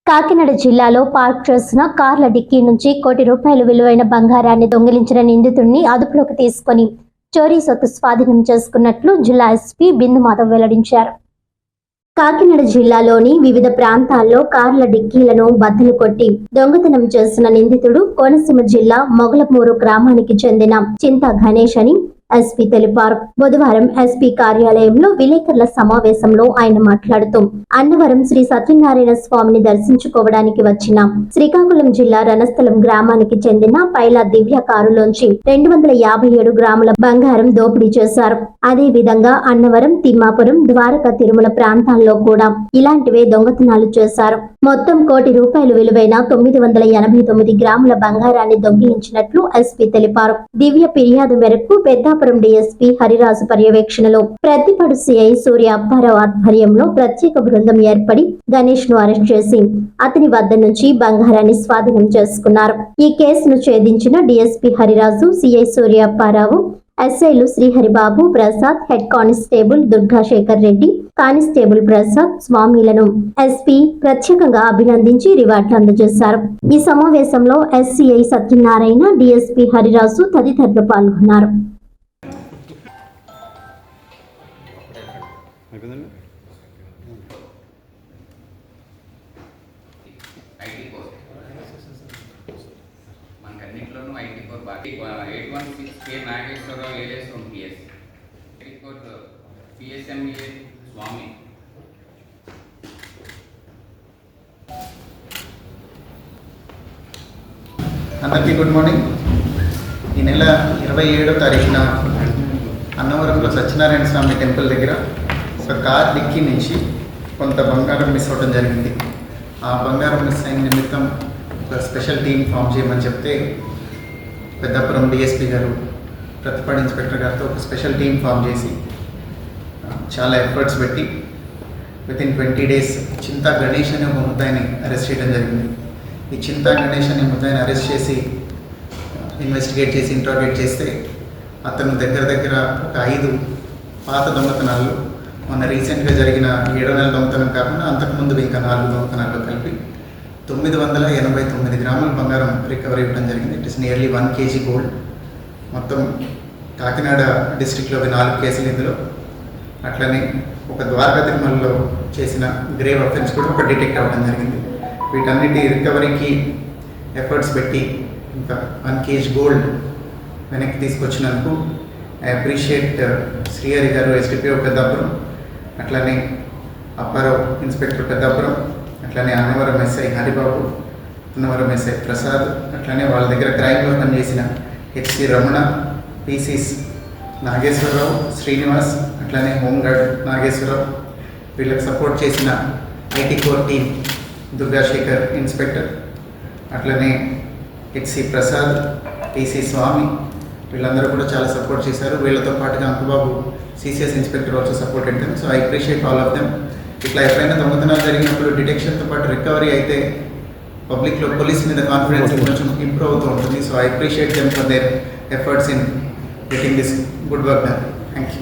కాకినాడ జిల్లాలో పార్క్ చేసిన కార్ల డిక్కీ నుంచి ₹1 కోటి విలువైన బంగారాన్ని దొంగిలించిన నిందితుడిని అదుపులోకి తీసుకుని చోరీ సొత్తు స్వాధీనం చేసుకున్నట్లు జిల్లా ఎస్పీ బిందు మాధవ్ వెల్లడించారు. కాకినాడ జిల్లాలోని వివిధ ప్రాంతాల్లో కార్ల డిక్కీలను బద్దలు కొట్టి దొంగతనం చేసిన నిందితుడు కోనసీమ జిల్లా మొగలమూరు గ్రామానికి చెందిన చింతా గణేష్ అని ఎస్పీ తెలిపారు. బుధవారం ఎస్పీ కార్యాలయంలో విలేకరుల సమావేశంలో ఆయన మాట్లాడుతూ అన్నవరం శ్రీ సత్యనారాయణ స్వామిని దర్శించుకోవడానికి వచ్చిన శ్రీకాకుళం జిల్లా రణస్థలం గ్రామానికి చెందిన పైలా దివ్య కారులోంచి 257 గ్రాముల బంగారం దోపిడీ చేశారు. అదే విధంగా అన్నవరం, తిమ్మాపురం, ద్వారకా, తిరుమల ప్రాంతాల్లో కూడా ఇలాంటివే దొంగతనాలు చేశారు. మొత్తం ₹1 కోటి విలువైన 989 గ్రాముల బంగారాన్ని దొంగిలించినట్లు ఎస్పీ తెలిపారు. దివ్య ఫిర్యాదు మేరకు పెద్దాపురం డీఎస్పీ హరిరాజు పర్యవేక్షణలో ప్రతిపడు సిఐ సూర్య అప్పారావు ఆధ్వర్యంలో ప్రత్యేక బృందం ఏర్పడి గణేష్ ను అరెస్ట్ చేసి అతని వద్ద నుంచి బంగారాన్ని స్వాధీనం చేసుకున్నారు. ఈ కేసును ఛేదించిన డీఎస్పీ హరిరాజు, సిఐ సూర్య అప్పారావు, ఎస్ఐలు Sriharibabu Prasad, head constable Durgashekar Reddy, constable Prasad, స్వామిలను ఎస్పీ ప్రత్యేకంగా అభినందించి రివార్డులు అందజేశారు. ఈ సమావేశంలో ఎస్సీఐ సత్యనారాయణ, డీఎస్పీ హరిరాజు తదితరులు పాల్గొన్నారు. మనకన్నింటిలోనూ ఐటీ కోర్ 816K నాగేశ్వరరావు ఏలేస్ from PS, IT core PSMA Swamy. అందరికీ గుడ్ మార్నింగ్. ఈ నెల 27వ తారీఖున అన్నవరంలో సత్యనారాయణ స్వామి టెంపుల్ దగ్గర ఒక కార్ డిక్కీ నుంచి కొంత బంగారం మిస్ అవ్వడం జరిగింది. ఆ బంగారం మిస్ అయిన నిమిత్తం ఒక స్పెషల్ టీం ఫామ్ చేయమని చెప్తే పెద్దాపురం డిఎస్పీ గారు, ప్రతిపాడు ఇన్స్పెక్టర్ గారితో ఒక స్పెషల్ టీం ఫామ్ చేసి చాలా ఎఫర్ట్స్ పెట్టి వితిన్ 20 days చింతా గణేష్ అనే ఒక ముద్దాయిని అరెస్ట్ చేయడం జరిగింది. ఈ చింతా గణేష్ అనే ముద్దాయిని అరెస్ట్ చేసి ఇన్వెస్టిగేట్ చేసి ఇంట్రాగేట్ చేస్తే అతను దగ్గర ఒక 5 పాత దొంగతనాలు, మొన్న రీసెంట్గా జరిగిన 7వ నెల దొంగతనం కాకుండా అంతకుముందు ఇంకా 4 దొంగతనాలు కలిపి 989 గ్రాముల బంగారం రికవరీ ఇవ్వడం జరిగింది. It is nearly 1 kg gold. మొత్తం కాకినాడ డిస్ట్రిక్ట్లో 4 కేసులు ఇందులో. అట్లనే ఒక ద్వారకా తిరుమలలో చేసిన గ్రేవ్ అఫెన్స్ కూడా ఒక డిటెక్ట్ అవ్వడం జరిగింది. వీటన్నిటి రికవరీకి ఎఫర్ట్స్ పెట్టి ఇంకా 1 kg గోల్డ్ వెనక్కి తీసుకొచ్చినందుకు ఐ అప్రిషియేట్ శ్రీహరి గారు, ఎస్డిపిఓ పెద్దాపురం, అట్లనే అప్పారావు ఇన్స్పెక్టర్ పెద్దాపురం, అట్లనే అన్నవరం ఎస్ఐ హరిబాబు, అన్నవరం ఎస్ఐ ప్రసాద్, అట్లనే వాళ్ళ దగ్గర క్రైమ్లో పనిచేసిన హెచ్సి రమణ, పీసీస్ నాగేశ్వరరావు, శ్రీనివాస్, అట్లనే హోంగార్డ్ నాగేశ్వరరావు, వీళ్ళకి సపోర్ట్ చేసిన IT core team Durgashekar inspector, అట్లనే హెచ్సి ప్రసాద్, పీసీ స్వామి, వీళ్ళందరూ కూడా చాలా సపోర్ట్ చేశారు. వీళ్ళతో పాటుగా Ankubabu CCS inspector also supported them. So I appreciate all of them. ఇట్లా ఎప్పుడైనా దొంగతనాలు జరిగినప్పుడు డిటెక్షన్తో పాటు రికవరీ అయితే పబ్లిక్లో పోలీస్ మీద కాన్ఫిడెన్స్ కొంచెం ఇంప్రూవ్ అవుతూ ఉంటుంది. So I appreciate them for their efforts in getting this good work done. Thank you.